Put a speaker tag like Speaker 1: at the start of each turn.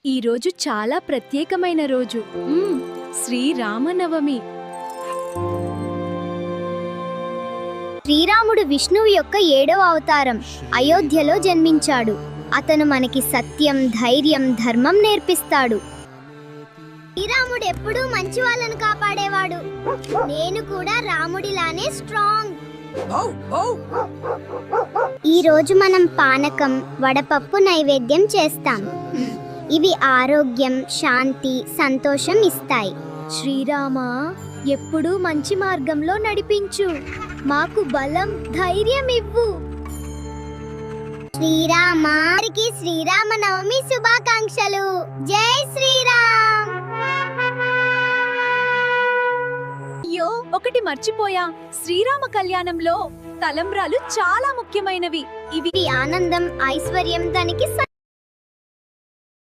Speaker 1: ఈరోజు చాలా ప్రత్యేకమైన రోజు. శ్రీరామనవమి.
Speaker 2: శ్రీరాముడు విష్ణువు యొక్క 7వ అవతారం. అయోధ్యలో జన్మించాడు. అతను మనకి సత్యం, ధైర్యం, ధర్మం నేర్పిస్తాడు. శ్రీరాముడు ఎప్పుడూ మంచి వాళ్ళను కాపాడేవాడు. నేను కూడా రాముడిలానే స్ట్రాంగ్. ఈ రోజు మనం పానకం, వడపప్పు నైవేద్యం చేస్తాం. ఇవి ఆరోగ్యం, శాంతి, సంతోషం ఇస్తాయి.
Speaker 1: శ్రీరామా, ఎప్పుడూ మంచి మార్గంలో నడిపించు. మాకు బలం, ధైర్యం ఇవ్వు.
Speaker 2: శ్రీరామారికి శ్రీరామనవమి శుభాకాంక్షలు. జై శ్రీరామ్.
Speaker 1: అయ్యో, ఒకటి మర్చిపోయా. శ్రీరామ కళ్యాణంలో తలంబ్రాలు చాలా ముఖ్యమైనవి. ఇవి
Speaker 2: ఆనందం, ఐశ్వర్యం, దానికి